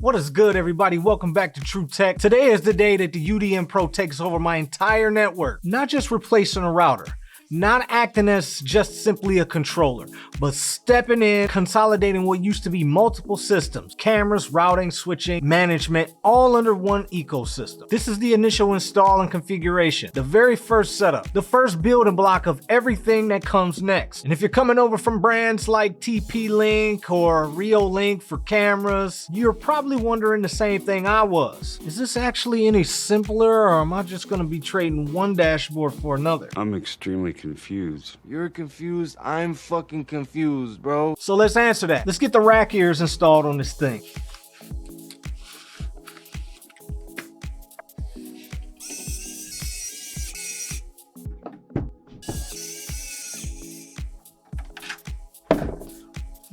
What is good, everybody? Welcome back to TrueTech. Today is the day that the UDM Pro takes over my entire network. Not just replacing a router, not acting as just simply a controller, but stepping in, consolidating what used to be multiple systems, cameras, routing, switching, management, all under one ecosystem. This is the initial install and configuration, the very first setup, the first building block of everything that comes next. And if you're coming over from brands like TP-Link or Reolink for cameras, you're probably wondering the same thing I was. Is this actually any simpler, or am I just gonna be trading one dashboard for another? I'm extremely confused. You're confused. I'm fucking confused, bro. So let's answer that. Let's get the rack ears installed on this thing.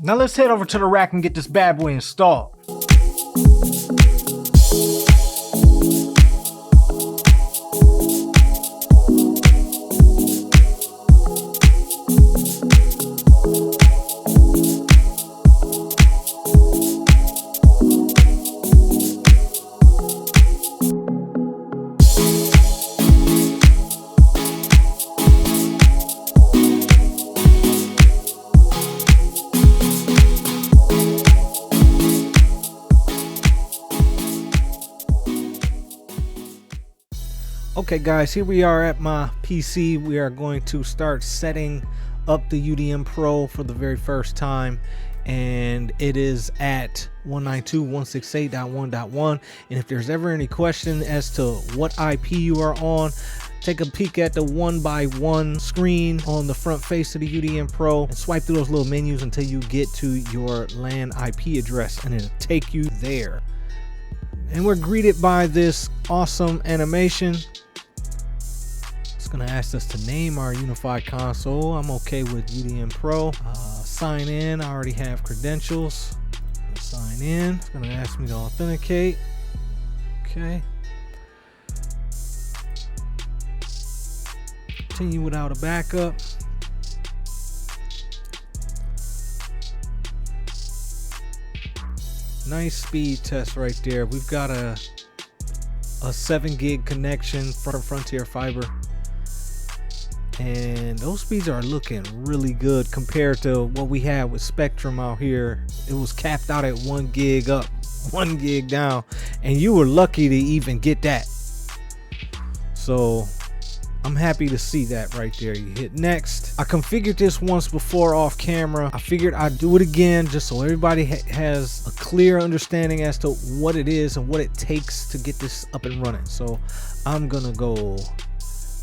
Now let's head over to the rack and get this bad boy installed. Okay guys, here we are at my PC. We are going to start setting up the UDM Pro for the very first time, and it is at 192.168.1.1. and if there's ever any question as to what IP you are on, take a peek at the 1x1 screen on the front face of the UDM Pro and swipe through those little menus until you get to your LAN IP address, and it'll take you there. And we're greeted by this awesome animation. It's gonna ask us to name our UniFi console. I'm okay with UDM Pro. Sign in. I already have credentials. Sign in. It's gonna ask me to authenticate. Okay. Continue without a backup. Nice speed test right there. We've got a 7 gig connection from Frontier Fiber, and those speeds are looking really good compared to what we had with Spectrum out here. It was capped out at 1 gig up, 1 gig down, and you were lucky to even get that. So I'm happy to see that right there. You hit next. I configured this once before off camera. I figured I'd do it again just so everybody has a clear understanding as to what it is and what it takes to get this up and running. So I'm gonna go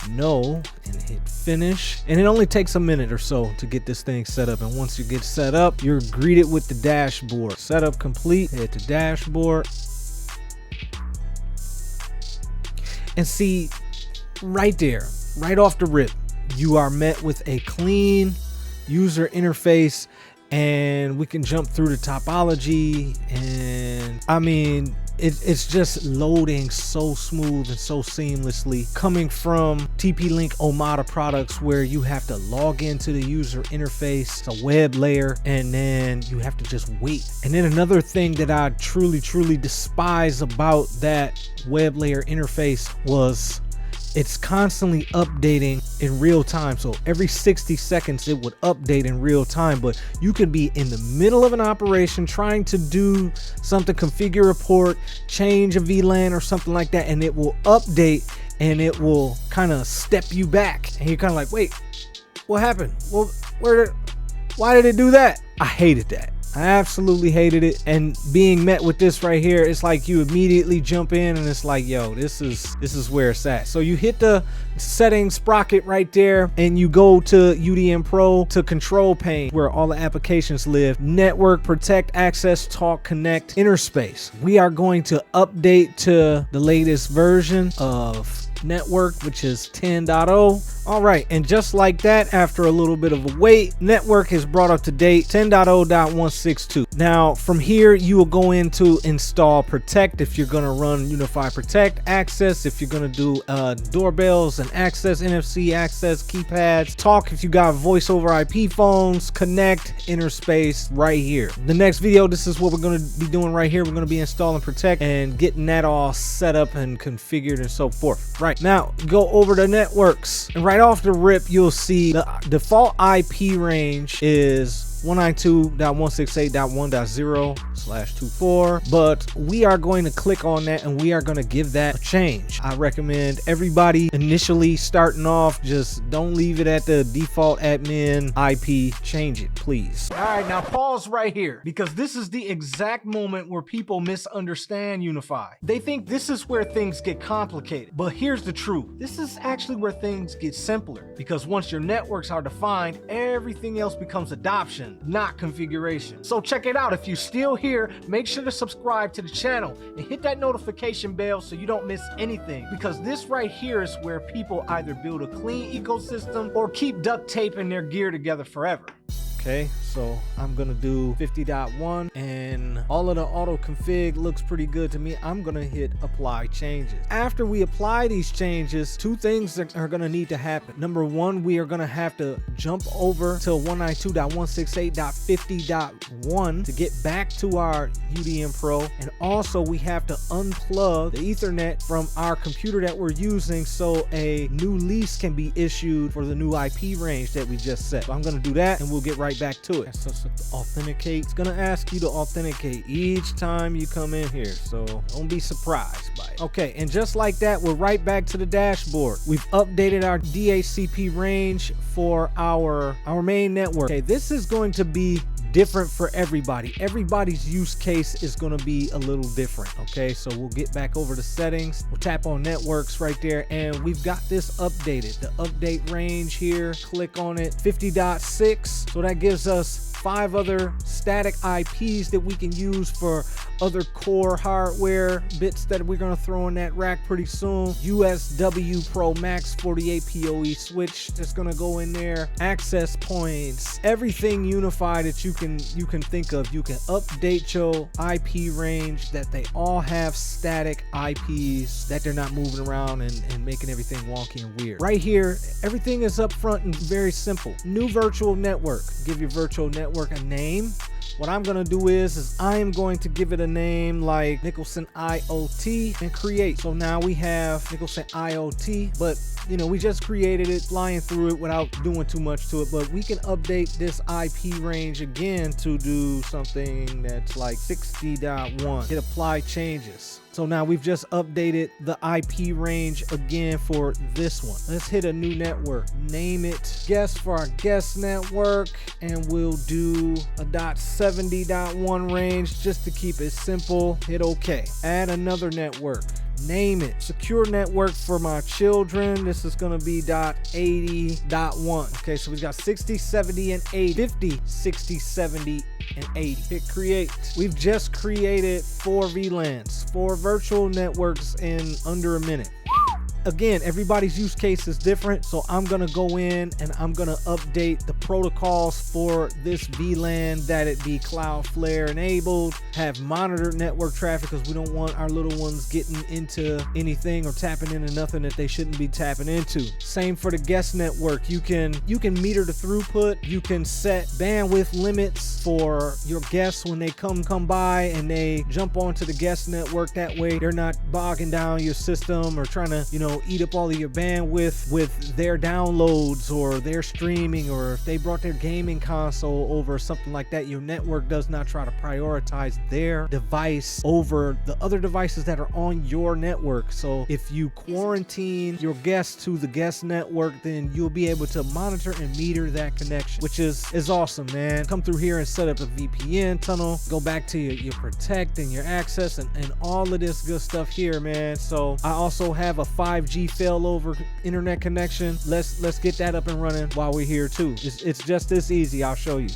no and hit finish, and it only takes a minute or so to get this thing set up. And once you get set up, you're greeted with the dashboard. Setup complete. Hit the dashboard and see right there, right off the rip, you are met with a clean user interface, and we can jump through the topology, and I mean it's just loading so smooth and so seamlessly, coming from TP-Link Omada products where you have to log into the user interface, a web layer, and then you have to just wait. And then another thing that I truly despise about that web layer interface was it's constantly updating in real time. So every 60 seconds it would update in real time, but you could be in the middle of an operation trying to do something, configure a port, change a VLAN or something like that, and it will update and it will kind of step you back, and you're kind of like, wait, what happened? Well, why did it do that? I hated that. I absolutely hated it. And being met with this right here, it's like you immediately jump in and it's like, yo, this is where it's at. So you hit the settings sprocket right there and you go to UDM Pro, to control pane where all the applications live: network, protect, access, talk, connect, interspace. We are going to update to the latest version of network, which is 10.0. All right, and just like that, after a little bit of a wait, network is brought up to date 10.0.162. Now from here you will go into install Protect if you're going to run UniFi Protect, access if you're going to do doorbells and access, NFC access, keypads, talk if you got voice over IP phones, connect, interspace right here. The next video, this is what we're going to be doing right here. We're going to be installing Protect and getting that all set up and configured and so forth. Right now, go over to networks, and right off the rip you'll see the default IP range is 192.168.1.0/24, but we are going to click on that and we are going to give that a change. I recommend everybody initially starting off, just don't leave it at the default admin IP, change it please. All right, now pause right here, because this is the exact moment where people misunderstand UniFi. They think this is where things get complicated, but here's the truth. This is actually where things get simpler, because once your networks are defined, everything else becomes adoption, not configuration. So check it out. If you're still here, make sure to subscribe to the channel and hit that notification bell so you don't miss anything, because this right here is where people either build a clean ecosystem or keep duct taping their gear together forever. Okay, so I'm gonna do 50.1 and all of the auto config looks pretty good to me. I'm gonna hit apply changes. After we apply these changes, two things are gonna need to happen. Number one, we are gonna have to jump over to 192.168.50.1 to get back to our UDM Pro, and also we have to unplug the Ethernet from our computer that we're using so a new lease can be issued for the new IP range that we just set. So I'm gonna do that and we'll get right back to it. So authenticate, it's gonna ask you to authenticate each time you come in here, so don't be surprised by it. Okay, and just like that, we're right back to the dashboard. We've updated our DHCP range for our main network. Okay, this is going to be different for everybody. Everybody's use case is going to be a little different. Okay, so we'll get back over to settings, we'll tap on networks right there, and we've got this updated. The update range here, click on it, 50.6, so that gives us 5 other static IPs that we can use for other core hardware bits that we're going to throw in that rack pretty soon. USW Pro Max 48 PoE switch that's going to go in there, access points, everything UniFi that you can think of. You can update your IP range that they all have static IPs, that they're not moving around and making everything wonky and weird. Right here, everything is up front and very simple. New virtual network, give your virtual network a name. What I'm going to do is I am going to give it a name like Nicholson IoT and create. So now we have Nicholson IoT, but you know, we just created it, flying through it without doing too much to it. But we can update this IP range again to do something that's like 60.1. Hit apply changes. So now we've just updated the IP range again for this one. Let's hit a new network, name it guest for our guest network, and we'll do a .70.1 range just to keep it simple. Hit OK. Add another network. Name it secure network for my children. This is going to be .80.1. Okay, so we've got 60, 70, and 80. 50, 60, 70, and 80. Hit create. We've just created 4 VLANs, 4 virtual networks in under a minute. Again, everybody's use case is different, so I'm gonna go in and I'm gonna update the protocols for this VLAN, that it be Cloudflare enabled, have monitored network traffic, because we don't want our little ones getting into anything or tapping into nothing that they shouldn't be tapping into. Same for the guest network. You can meter the throughput. You can set bandwidth limits for your guests when they come by and they jump onto the guest network. That way they're not bogging down your system or trying to, you know, eat up all of your bandwidth with their downloads or their streaming, or if they brought their gaming console over or something like that. Your network does not try to prioritize their device over the other devices that are on your network. So if you quarantine your guests to the guest network, then you'll be able to monitor and meter that connection, which is awesome, man. Come through here and set up a VPN tunnel, go back to your Protect and your access and all of this good stuff here, man. So I also have a 5G failover internet connection. Let's get that up and running while we're here too. It's just this easy. I'll show you.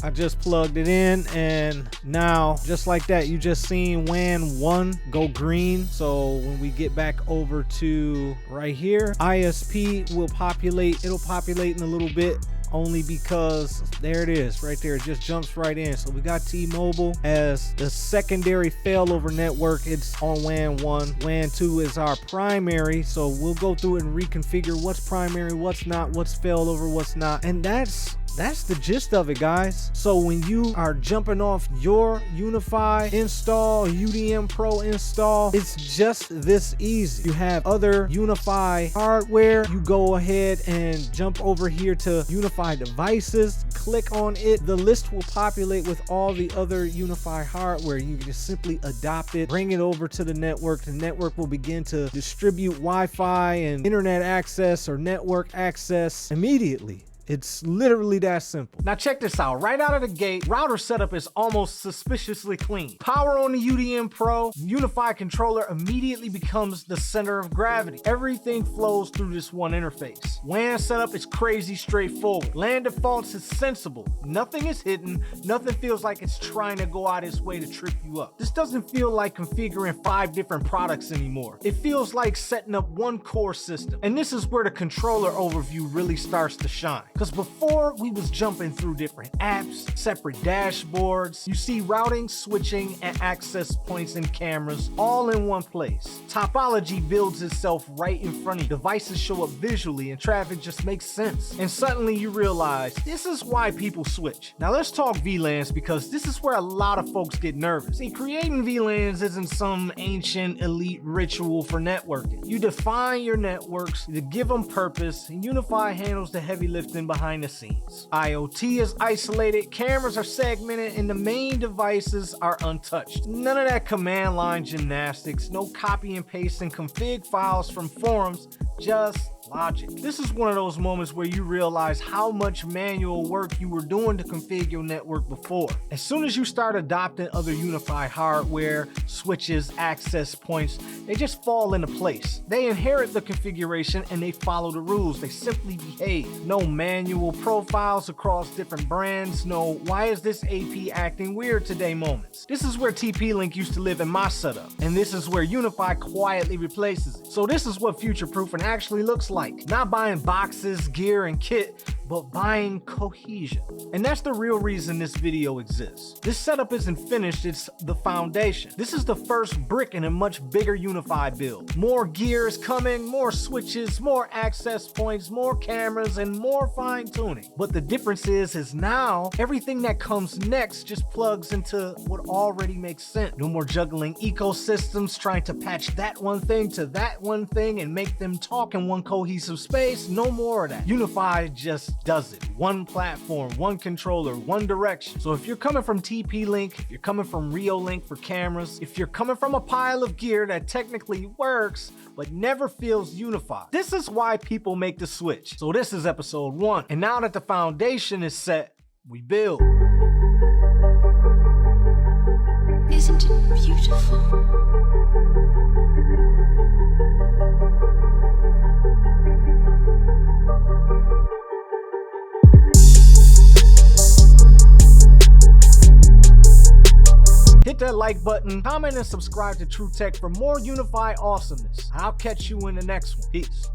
I just plugged it in, and now just like that, you just seen WAN 1 go green. So when we get back over to right here, ISP will populate. It'll populate in a little bit, only because there it is right there. It just jumps right in. So we got T-Mobile as the secondary failover network. It's on WAN 1. WAN 2 is our primary. So we'll go through it and reconfigure what's primary, what's not, what's failover, what's not. And that's the gist of it, guys. So when you are jumping off your UniFi install, UDM Pro install, it's just this easy. You have other UniFi hardware, you go ahead and jump over here to UniFi devices, click on it. The list will populate with all the other UniFi hardware. You can just simply adopt it, bring it over to the network. The network will begin to distribute Wi-Fi and internet access or network access immediately. It's literally that simple. Now check this out. Right out of the gate, router setup is almost suspiciously clean. Power on the UDM Pro, UniFi controller immediately becomes the center of gravity. Everything flows through this one interface. WAN setup is crazy straightforward. LAN defaults is sensible. Nothing is hidden. Nothing feels like it's trying to go out its way to trip you up. This doesn't feel like configuring 5 different products anymore. It feels like setting up one core system. And this is where the controller overview really starts to shine. Because before, we was jumping through different apps, separate dashboards. You see routing, switching, and access points and cameras all in one place. Topology builds itself right in front of you. Devices show up visually and traffic just makes sense. And suddenly you realize this is why people switch. Now let's talk VLANs, because this is where a lot of folks get nervous. See, creating VLANs isn't some ancient elite ritual for networking. You define your networks to give them purpose, and UniFi handles the heavy lifting behind the scenes. IoT is isolated, cameras are segmented, and the main devices are untouched. None of that command line gymnastics, no copy and paste and config files from forums, just logic. This is one of those moments where you realize how much manual work you were doing to configure your network before. As soon as you start adopting other UniFi hardware, switches, access points, they just fall into place. They inherit the configuration and they follow the rules. They simply behave. No manual profiles across different brands. No, why is this AP acting weird today moments. This is where TP-Link used to live in my setup, and this is where UniFi quietly replaces it. So this is what future-proofing actually looks like. Not buying boxes, gear, and kit, but buying cohesion. And that's the real reason this video exists. This setup isn't finished, it's the foundation. This is the first brick in a much bigger UniFi build. More gear is coming, more switches, more access points, more cameras, and more fine tuning. But the difference is now everything that comes next just plugs into what already makes sense. No more juggling ecosystems, trying to patch that one thing to that one thing and make them talk in one cohesive space. No more of that. UniFi just does it. One platform, one controller, one direction. So if you're coming from TP-Link, if you're coming from Reolink for cameras, if you're coming from a pile of gear that technically works but never feels unified, this is why people make the switch. So this is episode 1. And now that the foundation is set, we build. Isn't it beautiful? Hit that like button, comment, and subscribe to TrueTech for more UniFi awesomeness. I'll catch you in the next one. Peace.